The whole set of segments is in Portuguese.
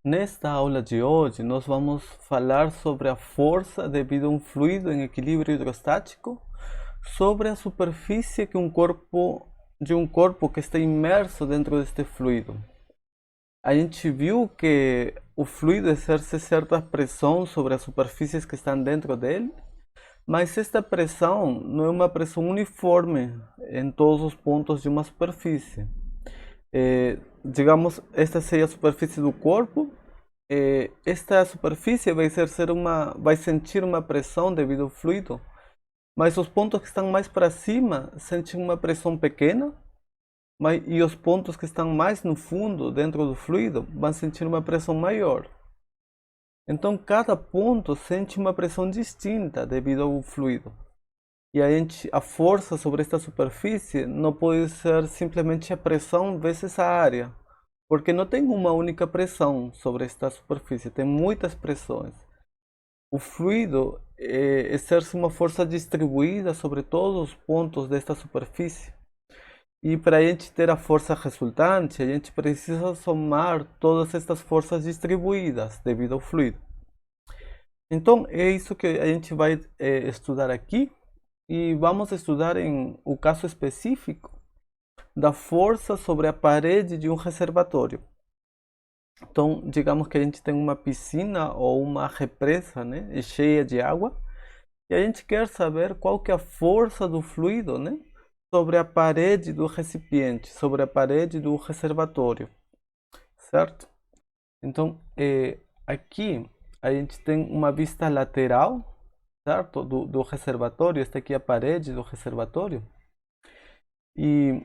Nesta aula de hoje, nós vamos falar sobre a força devido a um fluido em equilíbrio hidrostático sobre a superfície de um corpo que está imerso dentro deste fluido. A gente viu que o fluido exerce certa pressão sobre as superfícies que estão dentro dele, mas esta pressão não é uma pressão uniforme em todos os pontos de uma superfície. Digamos, esta seria a superfície do corpo. Esta superfície vai sentir uma pressão devido ao fluido, mas os pontos que estão mais para cima sentem uma pressão pequena, e os pontos que estão mais no fundo, dentro do fluido, vão sentir uma pressão maior. Então, cada ponto sente uma pressão distinta devido ao fluido. E a força sobre esta superfície não pode ser simplesmente a pressão vezes a área, porque não tem uma única pressão sobre esta superfície, tem muitas pressões. O fluido exerce uma força distribuída sobre todos os pontos desta superfície. E para a gente ter a força resultante, a gente precisa somar todas estas forças distribuídas devido ao fluido. Então, é isso que a gente vai estudar aqui. E vamos estudar em o caso específico da força sobre a parede de um reservatório. Então, digamos que a gente tem uma piscina ou uma represa, né, cheia de água, e a gente quer saber qual que é a força do fluido, né, sobre a parede do recipiente, sobre a parede do reservatório, certo? Então, aqui a gente tem uma vista lateral, certo? Do reservatório. Esta aqui é a parede do reservatório. E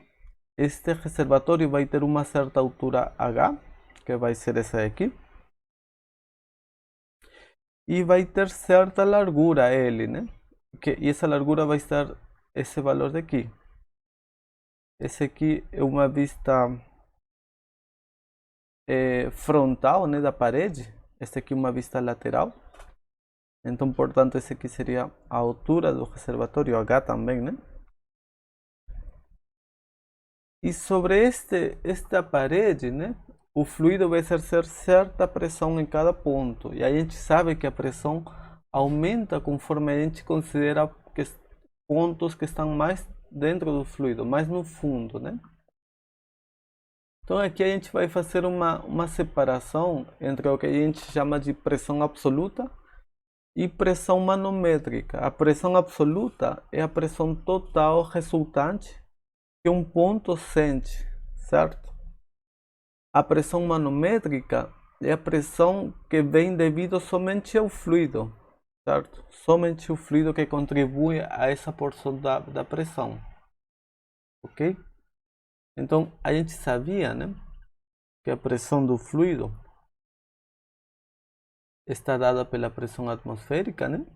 este reservatório vai ter uma certa altura H, que vai ser essa aqui. E vai ter certa largura L, né? E essa largura vai estar esse valor daqui. Esse aqui é uma vista frontal, né, da parede. Esta aqui é uma vista lateral. Então, portanto, esse aqui seria a altura do reservatório, H também, né? E sobre esta parede, né, o fluido vai exercer certa pressão em cada ponto. E a gente sabe que a pressão aumenta conforme a gente considera pontos que estão mais dentro do fluido, mais no fundo, né? Então aqui a gente vai fazer uma separação entre o que a gente chama de pressão absoluta e pressão manométrica. A pressão absoluta é a pressão total resultante que um ponto sente, certo? A pressão manométrica é a pressão que vem devido somente ao fluido, certo? Somente o fluido que contribui a essa porção da pressão, ok? Então a gente sabia, né, que a pressão do fluido está dada pela pressão atmosférica, né,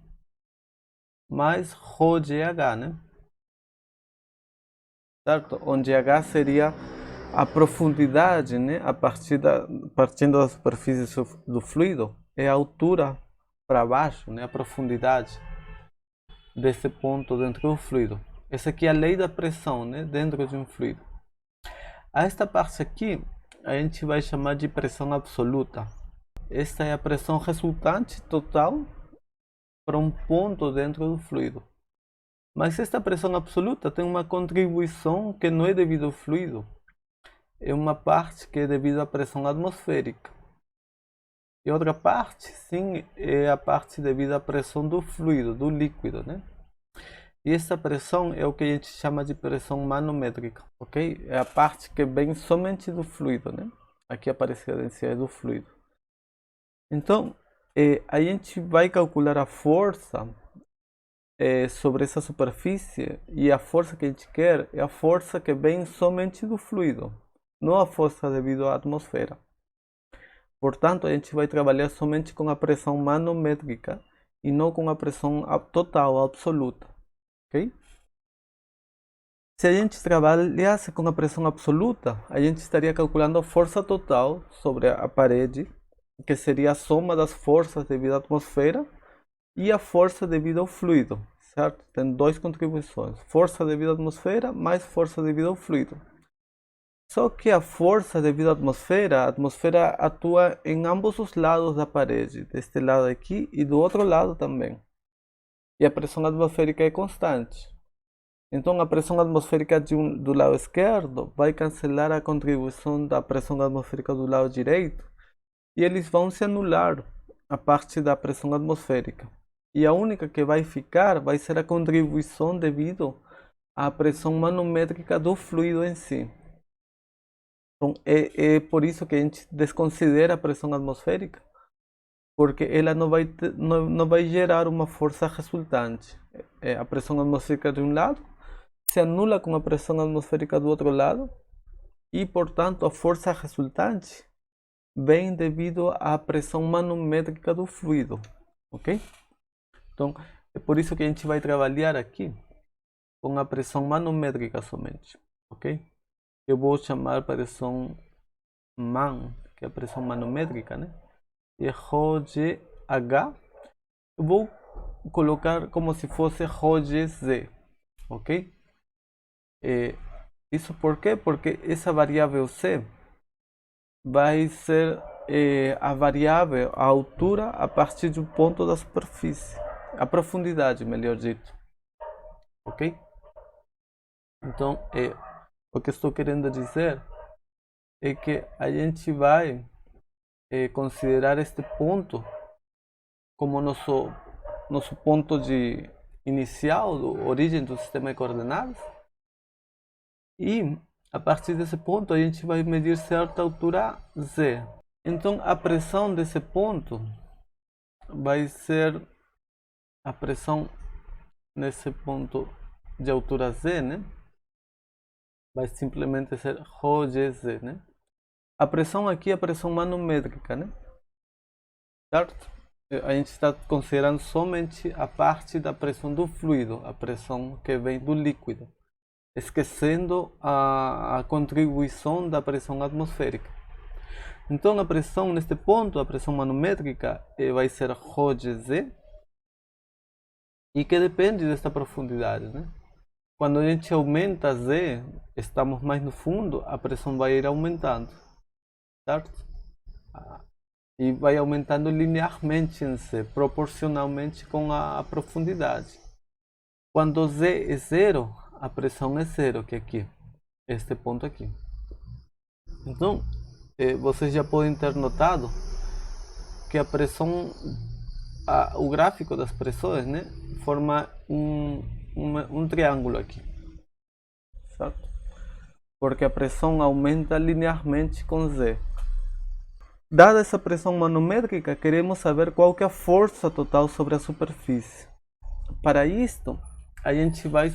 mais ρgh, né, certo? Onde h seria a profundidade, né, partindo da superfície do fluido, é a altura para baixo, né, a profundidade desse ponto dentro do fluido. Essa aqui é a lei da pressão, né, dentro de um fluido. Esta parte aqui a gente vai chamar de pressão absoluta. Esta é a pressão resultante total para um ponto dentro do fluido. Mas esta pressão absoluta tem uma contribuição que não é devido ao fluido. É uma parte que é devido à pressão atmosférica. E outra parte, sim, é a parte devido à pressão do fluido, do líquido, né? E essa pressão é o que a gente chama de pressão manométrica, ok? É a parte que vem somente do fluido, né? Aqui aparece a densidade do fluido. Então, a gente vai calcular a força sobre essa superfície, e a força que a gente quer é a força que vem somente do fluido, não a força devido à atmosfera. Portanto, a gente vai trabalhar somente com a pressão manométrica e não com a pressão total, absoluta. Okay? Se a gente trabalhasse com a pressão absoluta, a gente estaria calculando a força total sobre a parede, que seria a soma das forças devido à atmosfera e a força devido ao fluido, certo? Tem duas contribuições: força devido à atmosfera mais força devido ao fluido. Só que a força devido à atmosfera, a atmosfera atua em ambos os lados da parede, deste lado aqui e do outro lado também. E a pressão atmosférica é constante. Então a pressão atmosférica do lado esquerdo vai cancelar a contribuição da pressão atmosférica do lado direito e eles vão se anular a parte da pressão atmosférica. E a única que vai ficar vai ser a contribuição devido à pressão manométrica do fluido em si. Então é por isso que a gente desconsidera a pressão atmosférica, porque ela não vai gerar uma força resultante. A pressão atmosférica de um lado se anula com a pressão atmosférica do outro lado e, portanto, a força resultante vem devido à pressão manométrica do fluido, ok? Então, é por isso que a gente vai trabalhar aqui com a pressão manométrica somente, ok? Eu vou chamar pressão MAN, que é a pressão manométrica, né? E ρgH, eu vou colocar como se fosse ρgz, ok? Isso por quê? Porque essa variável C vai ser a variável, a altura a partir do ponto da superfície, a profundidade, melhor dito, ok? Então, o que estou querendo dizer é que a gente vai considerar este ponto como nosso ponto de inicial, origem do sistema de coordenadas, e a partir desse ponto a gente vai medir certa altura Z. Então a pressão desse ponto vai ser a pressão nesse ponto de altura Z, né? Vai simplesmente ser ρgz, né? A pressão aqui é a pressão manométrica, né? Certo? A gente está considerando somente a parte da pressão do fluido, a pressão que vem do líquido, esquecendo a contribuição da pressão atmosférica. Então a pressão neste ponto, a pressão manométrica, vai ser ρgz, e que depende desta profundidade, né? Quando a gente aumenta Z, estamos mais no fundo, a pressão vai ir aumentando, certo? E vai aumentando linearmente em Z, proporcionalmente com a profundidade. Quando Z é zero, a pressão é zero, que é aqui, este ponto aqui. Então, vocês já podem ter notado que a pressão, o gráfico das pressões, né, forma um triângulo aqui, certo? Porque a pressão aumenta linearmente com Z. Dada essa pressão manométrica, queremos saber qual que é a força total sobre a superfície. Para isto, a gente vai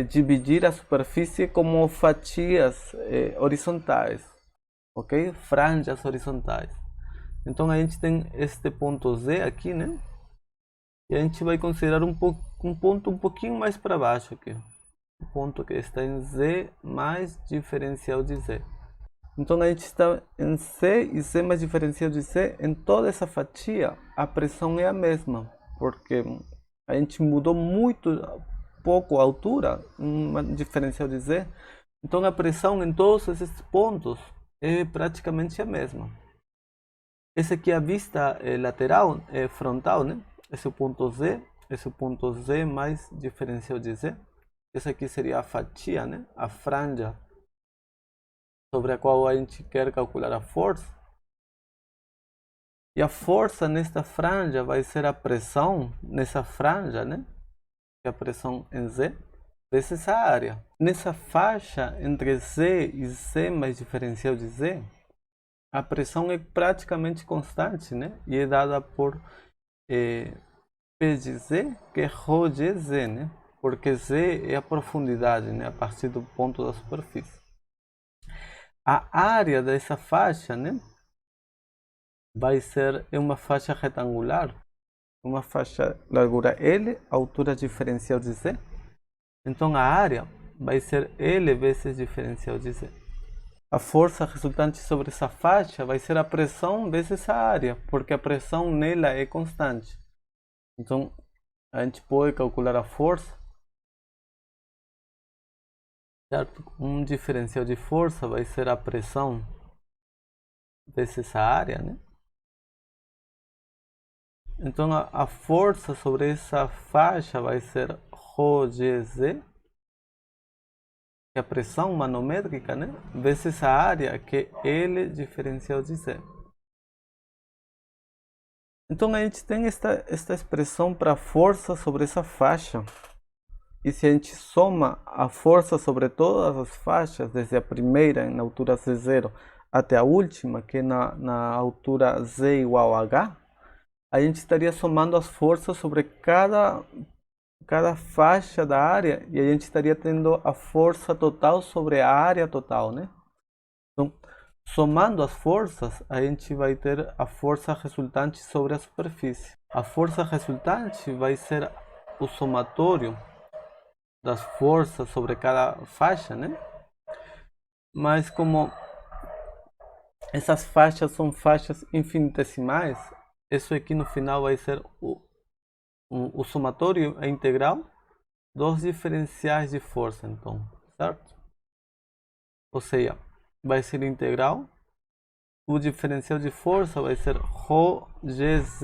dividir a superfície como fatias horizontais, ok? Franjas horizontais. Então a gente tem este ponto Z aqui, né? E a gente vai considerar um ponto um pouquinho mais para baixo aqui. O ponto que está em Z mais diferencial de Z. Então a gente está em C e C mais diferencial de C. Em toda essa fatia, a pressão é a mesma, porque a gente mudou muito pouco a altura, uma diferencial de Z. Então a pressão em todos esses pontos é praticamente a mesma. Essa aqui é a vista lateral, frontal, né? Esse é o ponto Z, esse é o ponto Z mais diferencial de Z. Essa aqui seria a fatia, né? A franja sobre a qual a gente quer calcular a força. E a força nesta franja vai ser a pressão nessa franja, né? Que é a pressão em Z, vezes essa área. Nessa faixa entre Z e Z mais diferencial de Z, a pressão é praticamente constante, né? E é dada por P de Z, que é ρgz, né? Porque Z é a profundidade, né? A partir do ponto da superfície. A área dessa faixa, né, vai ser uma faixa retangular, uma faixa largura L, altura diferencial de Z. Então a área vai ser L vezes diferencial de Z. A força resultante sobre essa faixa vai ser a pressão vezes essa área, porque a pressão nela é constante. Então a gente pode calcular a força certo? Um diferencial de força vai ser a pressão vezes a área, né? Então a força sobre essa faixa vai ser ρgz, que é a pressão manométrica, né? Vezes a área, que é L diferencial de Z. Então a gente tem esta expressão para força sobre essa faixa. E se a gente soma a força sobre todas as faixas, desde a primeira na altura Z0 até a última, que é na altura Z igual a H, a gente estaria somando as forças sobre cada faixa da área e a gente estaria tendo a força total sobre a área total, né? Então, somando as forças, a gente vai ter a força resultante sobre a superfície. A força resultante vai ser o somatório das forças sobre cada faixa, né? Mas como essas faixas são faixas infinitesimais, isso aqui no final vai ser o somatório, a integral dos diferenciais de força, então, certo? Ou seja, vai ser integral, o diferencial de força vai ser ρgz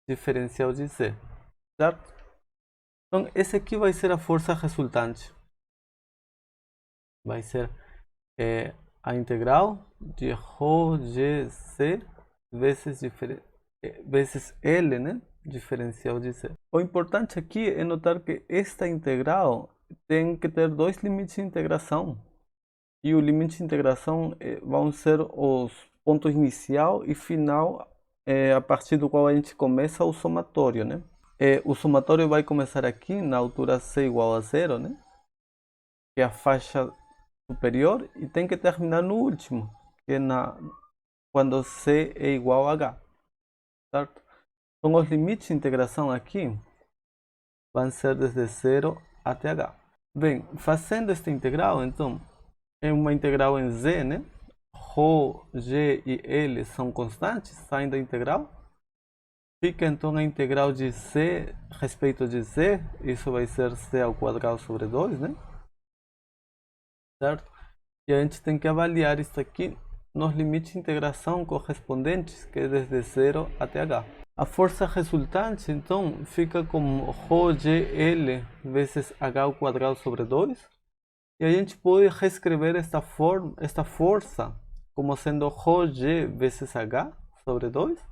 diferencial de z, certo? Então, esse aqui vai ser a força resultante. Vai ser a integral de ρgz vezes L, né? Diferencial de z. O importante aqui é notar que esta integral tem que ter dois limites de integração. E o limite de integração vão ser os pontos inicial e final, a partir do qual a gente começa o somatório, né? O somatório vai começar aqui na altura C igual a zero, né? Que é a faixa superior, e tem que terminar no último, que é quando C é igual a H, certo? Então os limites de integração aqui vão ser desde 0 até H. Bem, fazendo esta integral, então, é uma integral em Z, né? Rho, G e L são constantes, saem da integral. Fica então a integral de C respeito de Z, isso vai ser C ao quadrado sobre 2, né? Certo? E a gente tem que avaliar isso aqui nos limites de integração correspondentes, que é desde 0 até H. A força resultante, então, fica como ρgL vezes H ao quadrado sobre 2. E a gente pode reescrever esta força como sendo ρg vezes H sobre 2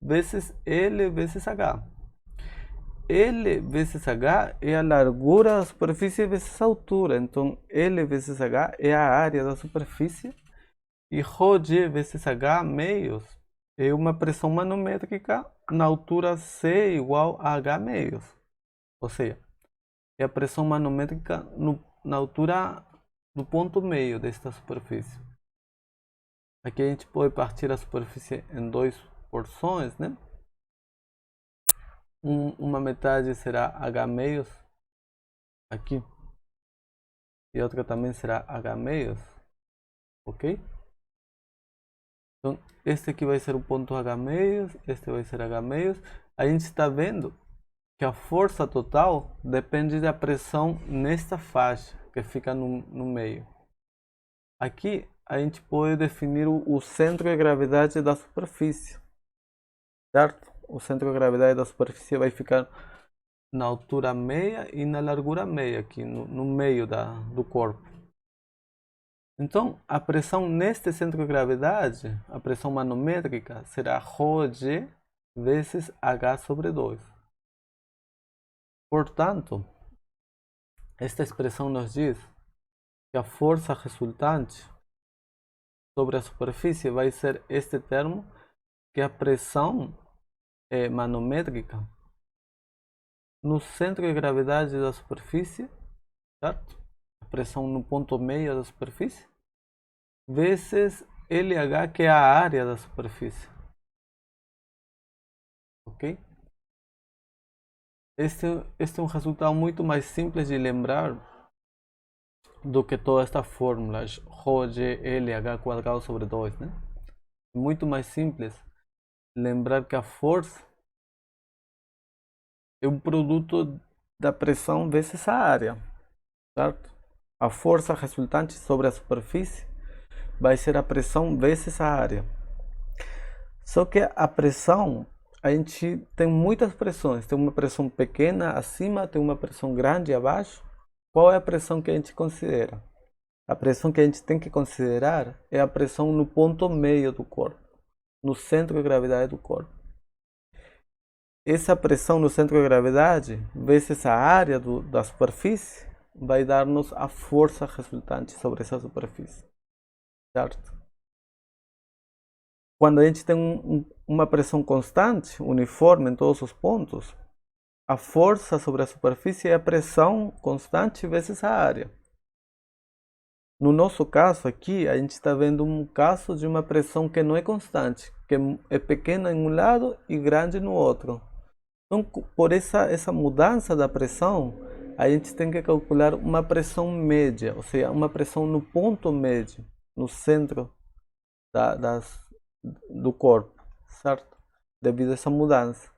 vezes L vezes H. L vezes H é a largura da superfície vezes a altura. Então, L vezes H é a área da superfície. E ρg vezes H meios é uma pressão manométrica na altura C igual a H meios. Ou seja, é a pressão manométrica na altura do ponto meio desta superfície. Aqui a gente pode partir a superfície em duas porções, né? Uma metade será H meios aqui e outra também será H meios, ok? Então este aqui vai ser o ponto H meios, este vai ser H meios. A gente está vendo que a força total depende da pressão nesta faixa que fica no meio. Aqui a gente pode definir o centro de gravidade da superfície, certo? O centro de gravidade da superfície vai ficar na altura meia e na largura meia, aqui no meio do corpo. Então, a pressão neste centro de gravidade, a pressão manométrica, será ρg vezes H sobre 2. Portanto, esta expressão nos diz que a força resultante sobre a superfície vai ser este termo, que é a pressão manométrica no centro de gravidade da superfície, certo? A pressão no ponto meio da superfície, vezes LH, que é a área da superfície. Ok? Este é um resultado muito mais simples de lembrar do que toda esta fórmula, ρgLH quadrado sobre 2, né? Muito mais simples lembrar que a força é um produto da pressão vezes a área, certo? a força resultante sobre a superfície vai ser a pressão vezes a área. Só que a pressão, a gente tem muitas pressões. Tem uma pressão pequena acima, tem uma pressão grande abaixo. Qual é a pressão que a gente considera? A pressão que a gente tem que considerar é a pressão no ponto meio do corpo, no centro de gravidade do corpo. Essa pressão no centro de gravidade, vezes a área da superfície, vai dar-nos a força resultante sobre essa superfície, certo? Quando a gente tem uma pressão constante, uniforme em todos os pontos, a força sobre a superfície é a pressão constante vezes a área. No nosso caso aqui, a gente está vendo um caso de uma pressão que não é constante, que é pequena em um lado e grande no outro. Então, por essa mudança da pressão, a gente tem que calcular uma pressão média, ou seja, uma pressão no ponto médio, no centro do corpo, certo? Devido a essa mudança.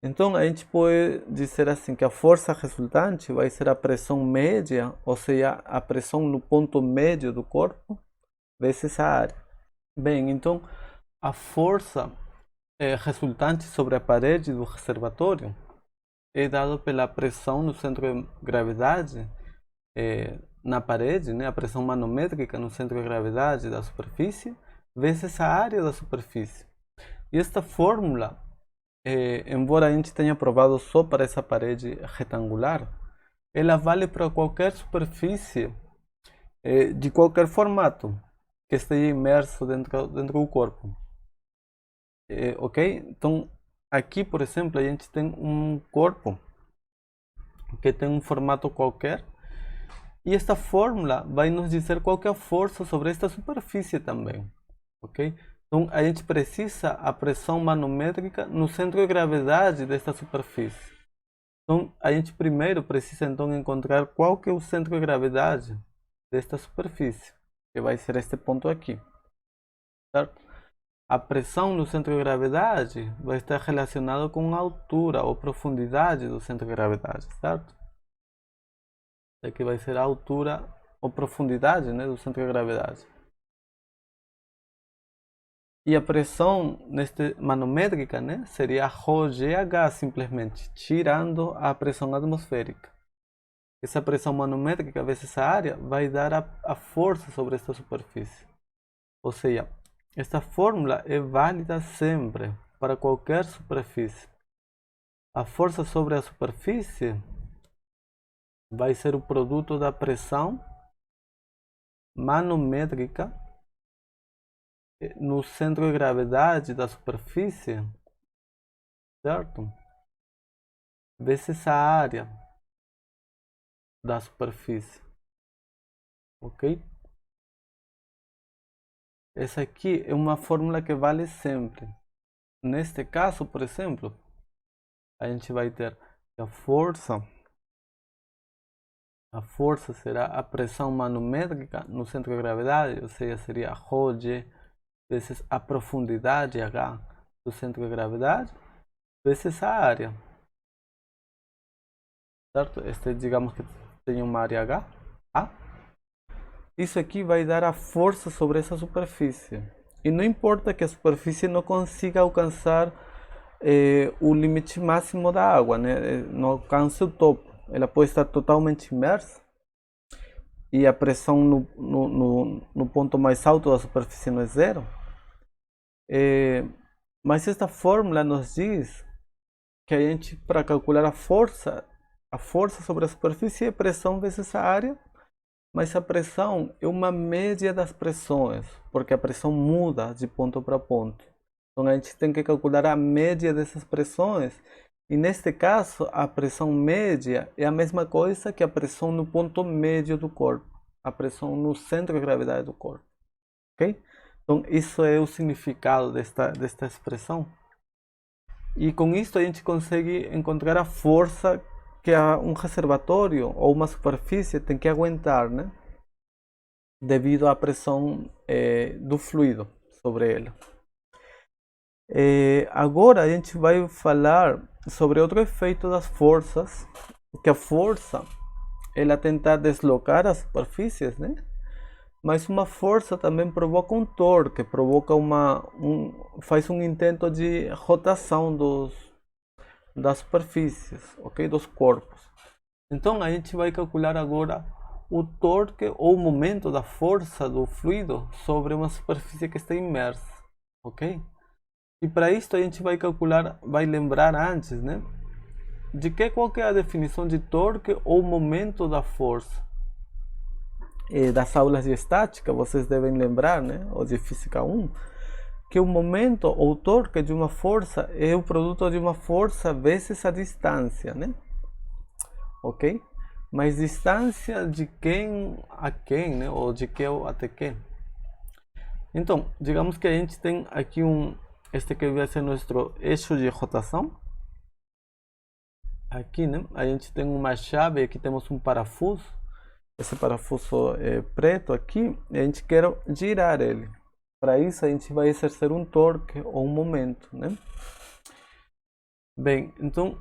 Então, a gente pode dizer assim que a força resultante vai ser a pressão média, ou seja, a pressão no ponto médio do corpo, vezes a área. Bem, então, a força resultante sobre a parede do reservatório é dada pela pressão no centro de gravidade na parede, né? A pressão manométrica no centro de gravidade da superfície, vezes a área da superfície. E esta fórmula, embora a gente tenha provado só para essa parede retangular, ela vale para qualquer superfície de qualquer formato que esteja imerso dentro do corpo. Ok? Então, aqui, por exemplo, a gente tem um corpo que tem um formato qualquer, e esta fórmula vai nos dizer qual é a força sobre esta superfície também. Ok? Então, a gente precisa a pressão manométrica no centro de gravidade desta superfície. Então, a gente primeiro precisa então encontrar qual que é o centro de gravidade desta superfície, que vai ser este ponto aqui, certo? A pressão no centro de gravidade vai estar relacionada com a altura ou profundidade do centro de gravidade, certo? Aqui vai ser a altura ou profundidade, né, do centro de gravidade. E a pressão manométrica, né, seria ρgh simplesmente, tirando a pressão atmosférica. Essa pressão manométrica vezes a área vai dar a força sobre esta superfície. Ou seja, esta fórmula é válida sempre para qualquer superfície. A força sobre a superfície vai ser o produto da pressão manométrica no centro de gravidade da superfície, certo? Vezes a área da superfície, ok? Essa aqui é uma fórmula que vale sempre. Neste caso, por exemplo, a gente vai ter que a força será a pressão manométrica no centro de gravidade, ou seja, seria ρg vezes a profundidade h do centro de gravidade, vezes a área, certo? Este, digamos que tem uma área h, A. Isso aqui vai dar a força sobre essa superfície. E não importa que a superfície não consiga alcançar o limite máximo da água, né? Não alcance o topo. Ela pode estar totalmente imersa e a pressão no ponto mais alto da superfície não é zero. Mas esta fórmula nos diz que a gente, para calcular a força sobre a superfície é pressão vezes a área, mas a pressão é uma média das pressões, porque a pressão muda de ponto para ponto. Então a gente tem que calcular a média dessas pressões, e neste caso a pressão média é a mesma coisa que a pressão no ponto médio do corpo, a pressão no centro de gravidade do corpo. Ok? Então, isso é o significado desta expressão. E com isso a gente consegue encontrar a força que um reservatório ou uma superfície tem que aguentar, né? Devido à pressão do fluido sobre ela. Agora a gente vai falar sobre outro efeito das forças, que a força ela tenta deslocar as superfícies, né? Mas uma força também provoca um torque, provoca faz um intento de rotação das superfícies, ok? Dos corpos. Então a gente vai calcular agora o torque ou o momento da força do fluido sobre uma superfície que está imersa, ok? E para isso a gente vai calcular, vai lembrar antes, né? Qual que é a definição de torque ou momento da força? Das aulas de estática, vocês devem lembrar, né? Ou de física 1, que o momento ou torque de uma força é o produto de uma força vezes a distância, né? Ok? Mas distância de quem a quem, né? Ou de que até quem. Então, digamos que a gente tem aqui este que vai ser nosso eixo de rotação. Aqui, né? A gente tem uma chave, aqui temos um parafuso. Esse parafuso é preto aqui, e a gente quer girar ele. Para isso a gente vai exercer um torque ou um momento, né? Bem, então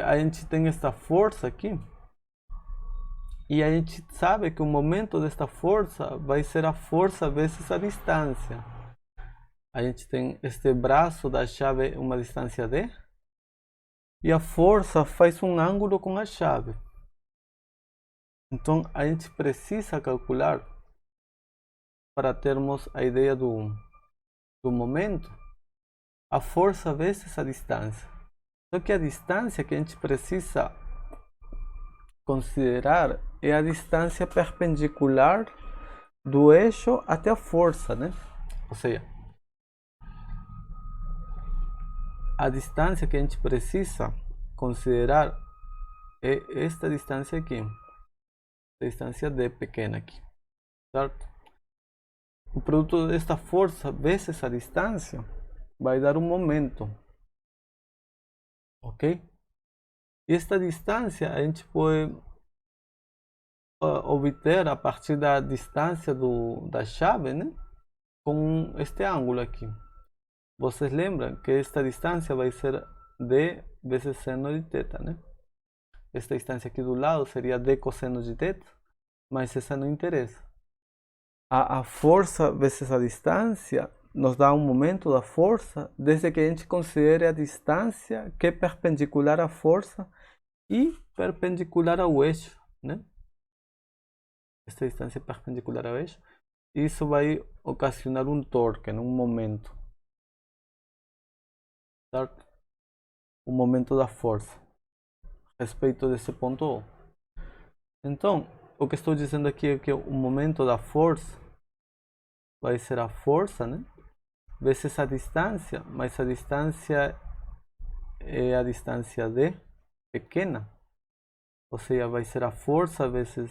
a gente tem esta força aqui. E a gente sabe que o momento desta força vai ser a força vezes a distância. A gente tem este braço da chave uma distância d. E a força faz um ângulo com a chave. Então a gente precisa calcular, para termos a ideia do momento, a força vezes a distância. Só que a distância que a gente precisa considerar é a distância perpendicular do eixo até a força, né? Ou seja, a distância que a gente precisa considerar é esta distância aqui, a distância d pequena aqui, certo? O produto desta força vezes a distância vai dar um momento, ok? E esta distância a gente pode obter a partir da distância da chave, né? Com este ângulo aqui. Vocês lembram que esta distância vai ser d vezes seno de θ, né? Esta distância aqui do lado seria d cosseno de θ, mas essa não interessa. A força vezes a distância nos dá um momento da força desde que a gente considere a distância que é perpendicular à força e perpendicular ao eixo, né? Esta distância é perpendicular ao eixo. Isso vai ocasionar um torque num momento, certo? O momento da força a respeito desse ponto O. Então, o que estou dizendo aqui é que o momento da força vai ser a força, né? Vezes a distância, mas a distância é a distância d pequena. Ou seja, vai ser a força vezes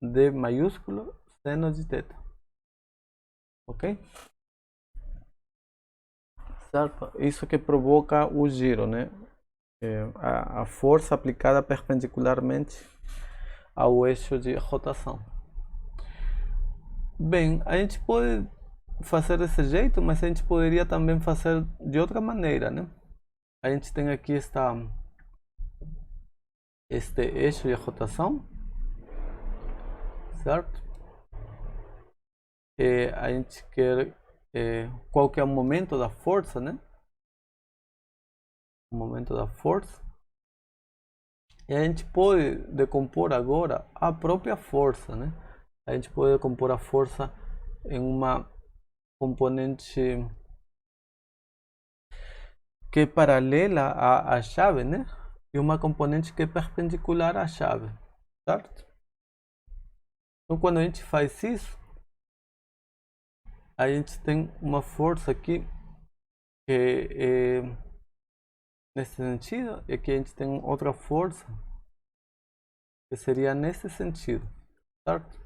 d maiúsculo seno de θ. Ok? Certo? Isso que provoca o giro, né? A força aplicada perpendicularmente ao eixo de rotação. Bem, a gente pode fazer desse jeito, mas a gente poderia também fazer de outra maneira, né? A gente tem aqui este eixo de rotação, certo? E a gente quer qual que é o momento da força, né? O momento da força. E a gente pode decompor agora a própria força, né? A gente pode decompor a força em uma componente que é paralela à chave, né? E uma componente que é perpendicular à chave, certo? Então, quando a gente faz isso, a gente tem uma força aqui que é nesse sentido, e aqui a gente tem outra força que seria nesse sentido, certo?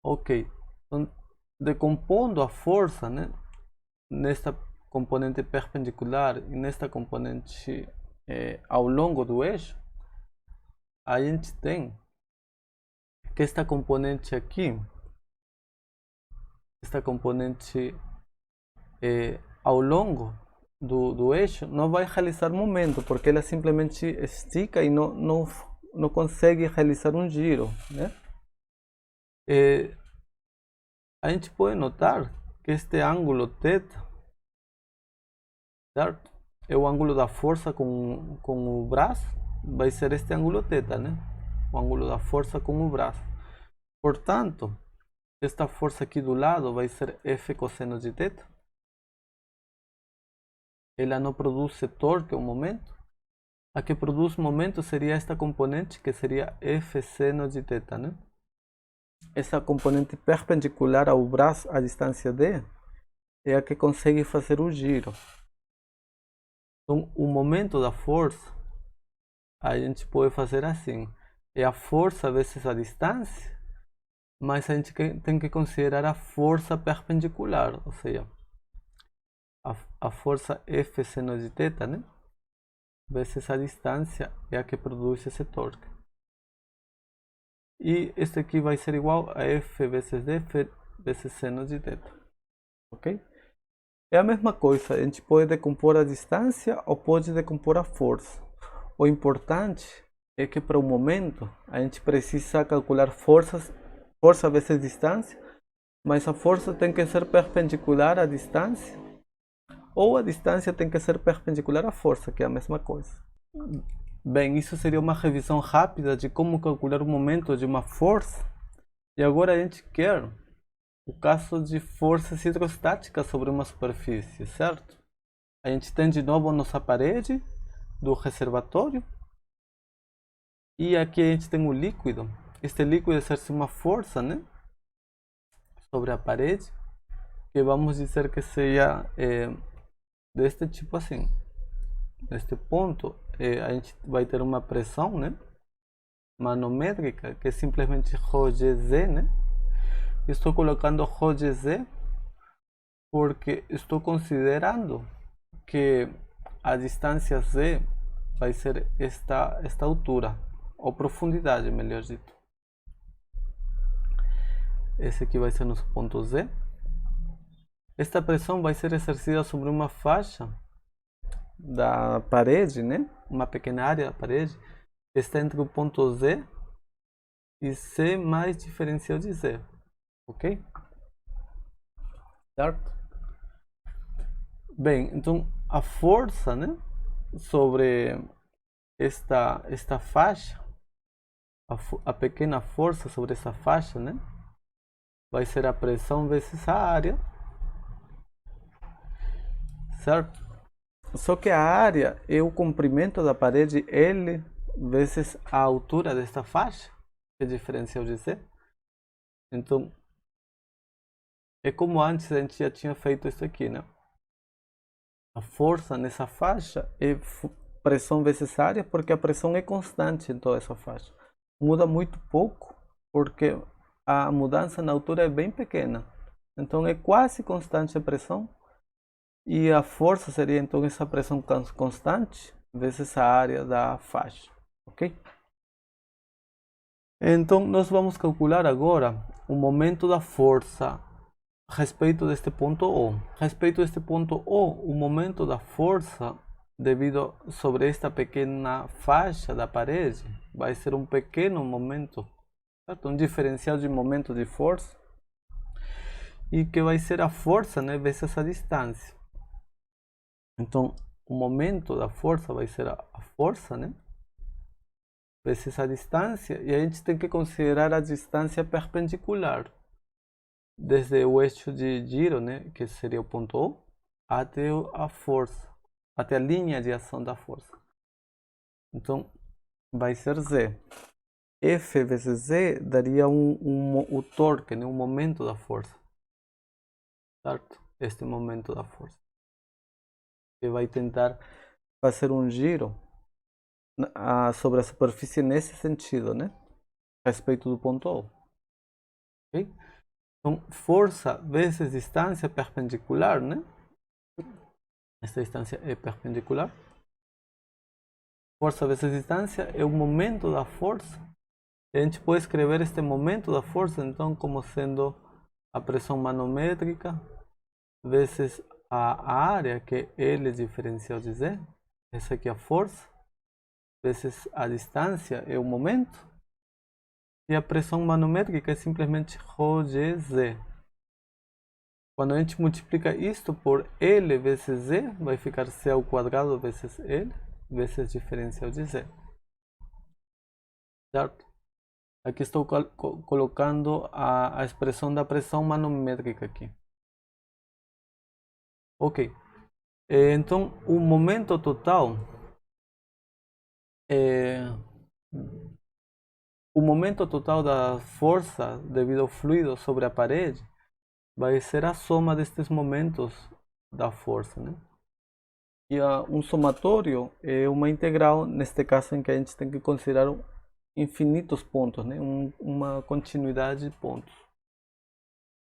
Ok, então decompondo a força, né, nesta componente perpendicular e nesta componente ao longo do eixo, a gente tem que esta componente aqui, esta componente ao longo, do eixo, não vai realizar momento, porque ela simplesmente estica e não consegue realizar um giro, né? A gente pode notar que este ângulo θ, certo? É o ângulo da força com o braço, vai ser este ângulo θ, né? O ângulo da força com o braço. Portanto, esta força aqui do lado vai ser F cosseno de θ. Ela não produz torque ao momento. A que produz momento seria esta componente, que seria F seno de θ, né? Essa componente perpendicular ao braço à distância D é a que consegue fazer o giro. Então, o momento da força, a gente pode fazer assim. É a força vezes a distância, mas a gente tem que considerar a força perpendicular, ou seja, a força F seno de θ, né? Vezes a distância é a que produz esse torque. E este aqui vai ser igual a F vezes D vezes seno de θ. Ok? É a mesma coisa, a gente pode decompor a distância ou pode decompor a força. O importante é que para o momento a gente precisa calcular força vezes distância, mas a força tem que ser perpendicular à distância, ou a distância tem que ser perpendicular à força, que é a mesma coisa. Bem, isso seria uma revisão rápida de como calcular o momento de uma força. E agora a gente quer o caso de forças hidrostáticas sobre uma superfície, certo? A gente tem de novo a nossa parede do reservatório. E aqui a gente tem o líquido. Este líquido exerce uma força, né, sobre a parede, que vamos dizer que seja deste tipo assim. Neste ponto, a gente vai ter uma pressão, né, manométrica, que é simplesmente ρgz, né? Estou colocando ρgz porque estou considerando que a distância z vai ser esta altura, ou profundidade, melhor dito. Esse aqui vai ser nosso ponto Z. Esta pressão vai ser exercida sobre uma faixa da parede, né? Uma pequena área da parede, que está entre o ponto Z e C mais diferencial de Z. Ok? Certo? Bem, então a força, né, sobre esta faixa, a pequena força sobre essa faixa, né, vai ser a pressão vezes a área, certo? Só que a área é o comprimento da parede L vezes a altura desta faixa, que é diferencial de Z. Então, é como antes a gente já tinha feito isso aqui, né? A força nessa faixa é pressão vezes área, porque a pressão é constante em toda essa faixa. Muda muito pouco, porque a mudança na altura é bem pequena. Então é quase constante a pressão. E a força seria então essa pressão constante vezes a área da faixa. Ok? Então nós vamos calcular agora o momento da força a respeito deste ponto O. A respeito deste ponto O, o momento da força devido sobre esta pequena faixa da parede vai ser um pequeno momento, certo? Um diferencial de momento de força, e que vai ser a força, né, vezes a distância. Então o momento da força vai ser a força, né, vezes a distância, e a gente tem que considerar a distância perpendicular desde o eixo de giro, né, que seria o ponto O, até a força, até a linha de ação da força. Então vai ser Z. F vezes Z daria o torque, né, o momento da força, certo? Este momento da força, que vai tentar fazer um giro sobre a superfície nesse sentido, né, a respeito do ponto O. Okay? Então, força vezes distância perpendicular, né? Esta distância é perpendicular. Força vezes distância é o momento da força. A gente pode escrever este momento da força, então, como sendo a pressão manométrica vezes a área, que é L diferencial de Z, essa aqui é a força, vezes a distância é o momento, e a pressão manométrica é simplesmente ρgz. Quando a gente multiplica isto por L vezes Z, vai ficar C ao quadrado vezes L vezes diferencial de Z. Certo? Aqui estou colocando a expressão da pressão manométrica aqui. Ok. Então, o momento total da força devido ao fluido sobre a parede vai ser a soma destes momentos da força, né? E um somatório é uma integral, neste caso em que a gente tem que considerar infinitos pontos, né? Uma continuidade de pontos.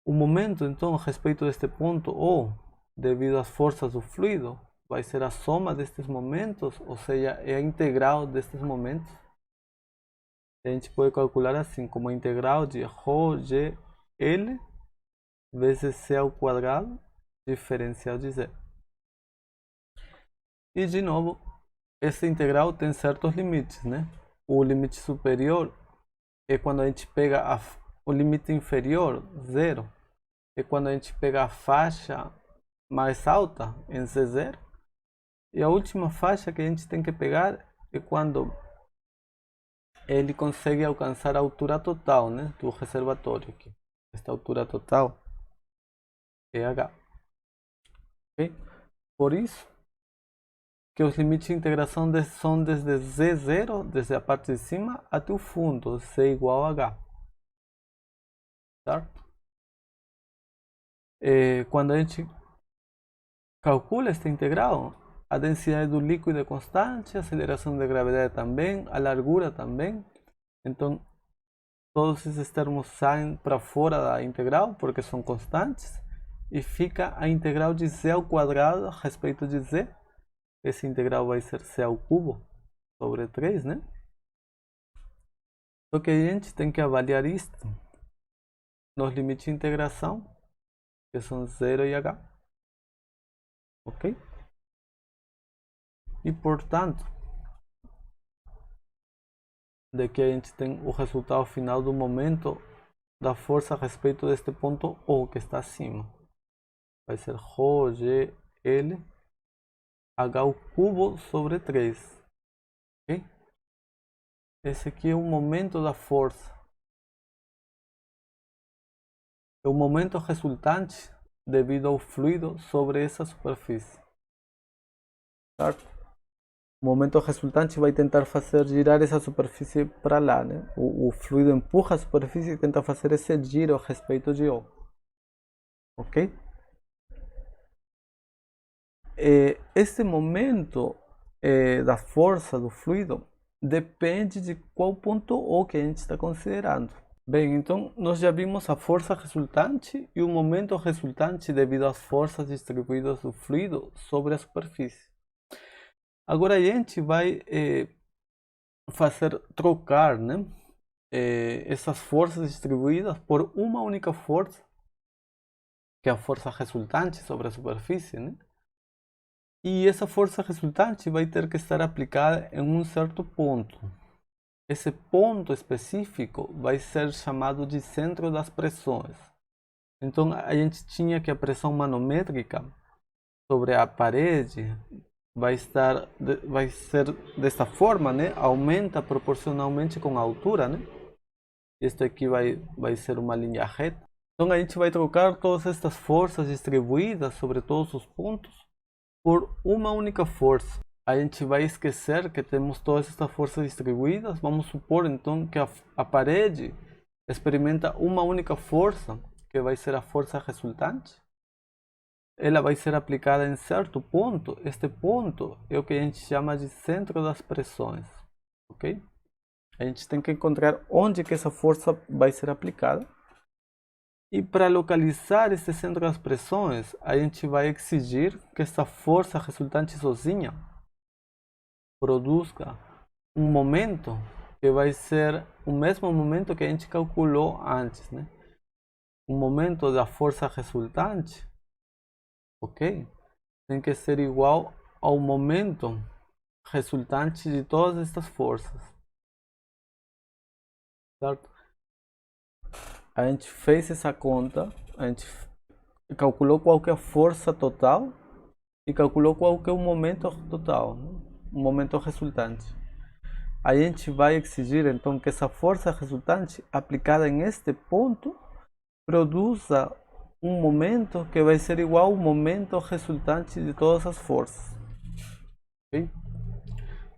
O momento, então, a respeito deste ponto, ou devido às forças do fluido, vai ser a soma destes momentos, ou seja, é a integral destes momentos. A gente pode calcular assim, como a integral de ρgl vezes C ao quadrado diferencial de Z. E de novo, essa integral tem certos limites, né? O limite superior é quando a gente pega o limite inferior, 0, é quando a gente pega a faixa mais alta em C0. E a última faixa que a gente tem que pegar é quando ele consegue alcançar a altura total, né, do reservatório aqui. Esta altura total é H. Okay? Por isso que os limites de integração são desde Z0, desde a parte de cima, até o fundo, C igual a H. Certo? Quando a gente calcula esta integral, a densidade do líquido é constante, a aceleração de gravidade também, a largura também. Então, todos esses termos saem para fora da integral, porque são constantes. E fica a integral de Z ao quadrado a respeito de Z. Essa integral vai ser C ao cubo sobre 3, né? Só que a gente tem que avaliar isto nos limites de integração, que são 0 e H. Ok? E portanto, daqui a gente tem o resultado final do momento da força a respeito deste ponto O que está acima. Vai ser ρgl H ao cubo sobre 3. Ok? Esse aqui é o momento da força. É o momento resultante devido ao fluido sobre essa superfície. Certo? O momento resultante vai tentar fazer girar essa superfície para lá, né? O fluido empurra a superfície e tenta fazer esse giro a respeito de O. Ok? Esse momento da força do fluido depende de qual ponto O que a gente está considerando. Bem, então nós já vimos a força resultante e o momento resultante devido às forças distribuídas do fluido sobre a superfície. Agora a gente vai trocar, né, essas forças distribuídas por uma única força, que é a força resultante sobre a superfície, né? E essa força resultante vai ter que estar aplicada em um certo ponto. Esse ponto específico vai ser chamado de centro das pressões. Então a gente tinha que a pressão manométrica sobre a parede vai ser desta forma, né? Aumenta proporcionalmente com a altura, né? Este aqui vai ser uma linha reta. Então a gente vai trocar todas estas forças distribuídas sobre todos os pontos por uma única força. A gente vai esquecer que temos todas estas forças distribuídas. Vamos supor então que a parede experimenta uma única força, que vai ser a força resultante. Ela vai ser aplicada em certo ponto. Este ponto é o que a gente chama de centro das pressões. Ok? A gente tem que encontrar onde que essa força vai ser aplicada. E para localizar esse centro das pressões, a gente vai exigir que essa força resultante sozinha produza um momento que vai ser o mesmo momento que a gente calculou antes, né? O momento da força resultante, ok? tem que ser igual ao momento resultante de todas estas forças, certo? A gente fez essa conta, a gente calculou qual que é a força total e calculou qual que é o momento total, né? O momento resultante. A gente vai exigir então que essa força resultante aplicada em este ponto produza um momento que vai ser igual ao momento resultante de todas as forças. Okay?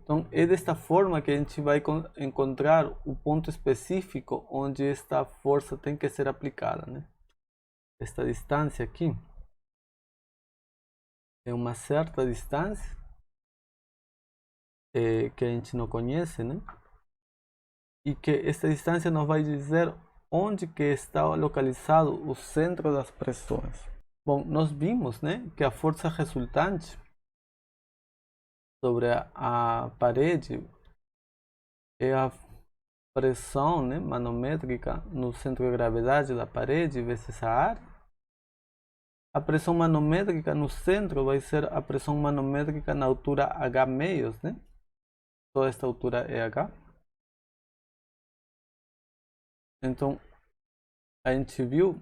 Então é desta forma que a gente vai encontrar o ponto específico onde esta força tem que ser aplicada, né? Esta distância aqui é uma certa distância que a gente não conhece, né? E que esta distância nos vai dizer onde que está localizado o centro das pressões. Bom, nós vimos, né, que a força resultante sobre a parede é a pressão, né, manométrica no centro de gravidade da parede vezes a área. A pressão manométrica no centro vai ser a pressão manométrica na altura H meios, né? Toda esta altura é H. Então, a gente viu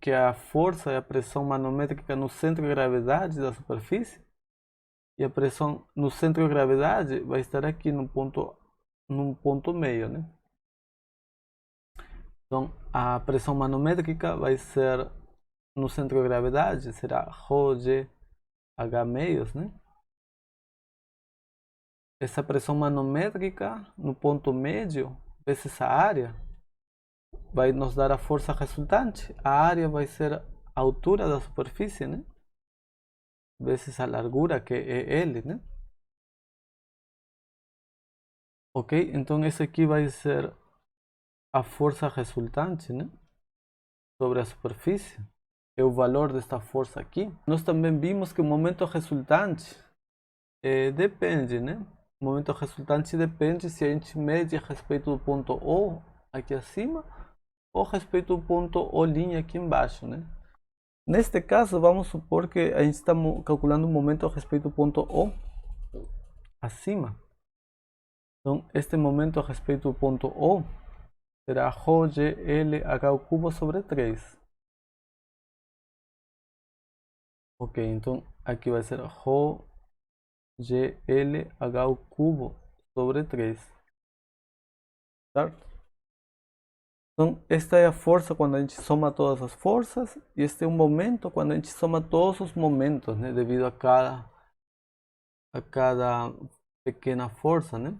que a força é a pressão manométrica no centro de gravidade da superfície. E a pressão no centro de gravidade vai estar aqui no ponto meio, né? Então, a pressão manométrica vai ser no centro de gravidade, será ρg H meios, né? Essa pressão manométrica no ponto médio vezes a área vai nos dar a força resultante. A área vai ser a altura da superfície, né? Vezes a largura, que é L, né? Ok? Então esse aqui vai ser a força resultante, né? Sobre a superfície. É o valor desta força aqui. Nós também vimos que o momento resultante depende, né? O momento resultante depende se a gente mede a respeito do ponto O aqui acima ou a respeito do ponto O' aqui embaixo, né? Neste caso, vamos supor que a gente está calculando o momento a respeito do ponto O acima. Então, este momento a respeito do ponto O será ρgLh ao cubo sobre 3. Ok, então aqui vai ser ρgLh ao cubo sobre 3. Certo? Então, esta é a força quando a gente soma todas as forças, e este é o momento quando a gente soma todos os momentos, né? Devido a cada pequena força, né?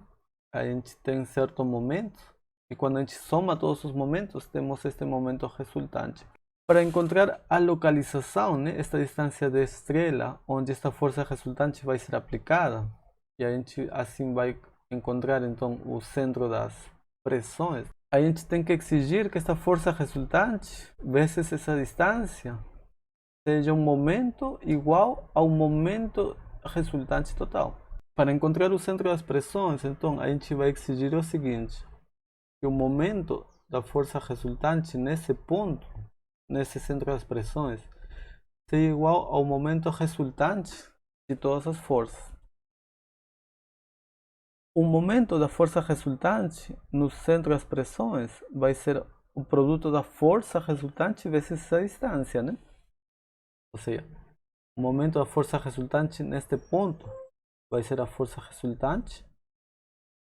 A gente tem certo momento, e quando a gente soma todos os momentos, temos este momento resultante. Para encontrar a localização, né? Esta distância de estrela, onde esta força resultante vai ser aplicada, e a gente assim vai encontrar então o centro das pressões. A gente tem que exigir que esta força resultante vezes essa distância seja um momento igual ao momento resultante total. Para encontrar o centro das pressões, então a gente vai exigir o seguinte: que o momento da força resultante nesse ponto, nesse centro das pressões, seja igual ao momento resultante de todas as forças. O momento da força resultante no centro das pressões vai ser o produto da força resultante vezes essa distância, né? Ou seja, o momento da força resultante neste ponto vai ser a força resultante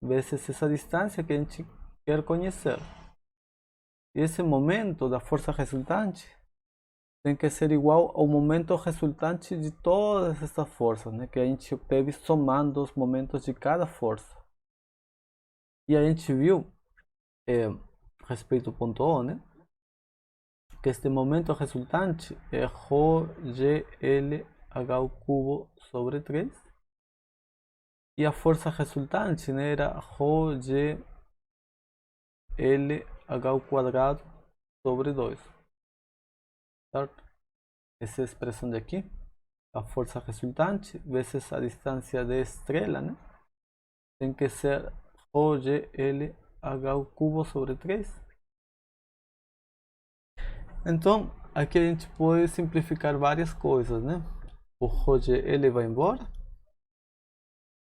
vezes essa distância que a gente quer conhecer. E esse momento da força resultante tem que ser igual ao momento resultante de todas essas forças, né? Que a gente obteve somando os momentos de cada força. E a gente viu, a respeito do ponto O, né? Que este momento resultante é ρgLh ao cubo sobre 3. E a força resultante, né, era ρgLh ao quadrado sobre 2. Certo? Essa expressão daqui, a força resultante vezes a distância de estrela, né? Tem que ser ρgLh ao cubo sobre 3. Então, aqui a gente pode simplificar várias coisas, né? o ρ de L vai embora,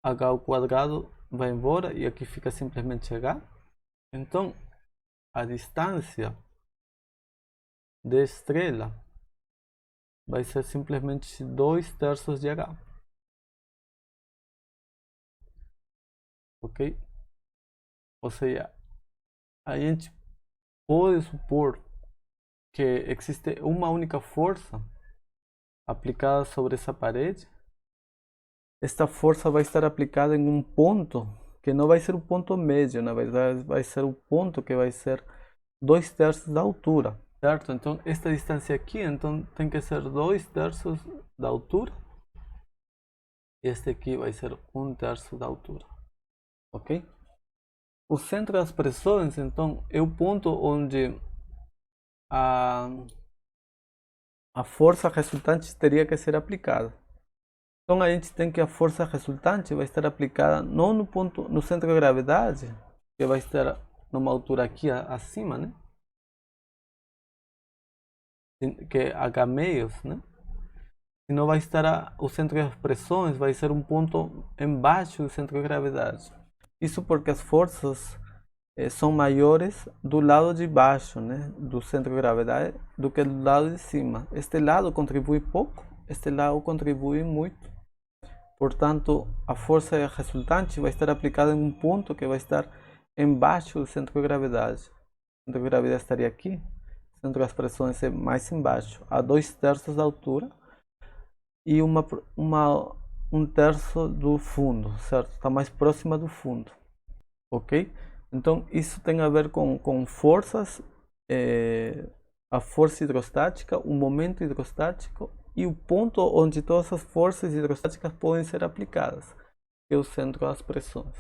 h ao quadrado vai embora e aqui fica simplesmente h. Então a distância de estrela vai ser simplesmente 2/3 de h. Ok? Ou seja, a gente pode supor que existe uma única força aplicada sobre essa parede. Esta força vai estar aplicada em um ponto que não vai ser o ponto médio, na verdade vai ser o ponto que vai ser 2/3 da altura, certo? Então esta distância aqui então tem que ser 2/3 da altura. Este aqui vai ser 1/3 da altura, ok? O centro das pressões então é o ponto onde a força resultante teria que ser aplicada. Então a gente tem que a força resultante vai estar aplicada não no ponto, no centro de gravidade, que vai estar numa altura aqui acima, né? Que é h meios, né? Senão vai estar o centro das pressões vai ser um ponto embaixo do centro de gravidade. Isso porque as forças são maiores do lado de baixo, né, do centro de gravidade do que do lado de cima. Este lado contribui pouco, este lado contribui muito. Portanto, a força resultante vai estar aplicada em um ponto que vai estar embaixo do centro de gravidade. O centro de gravidade estaria aqui, o centro das pressões é mais embaixo, a 2/3 da altura e um terço do fundo, certo? Está mais próxima do fundo, ok? Então isso tem a ver com forças, a força hidrostática, o momento hidrostático e o ponto onde todas as forças hidrostáticas podem ser aplicadas, que é o centro das pressões.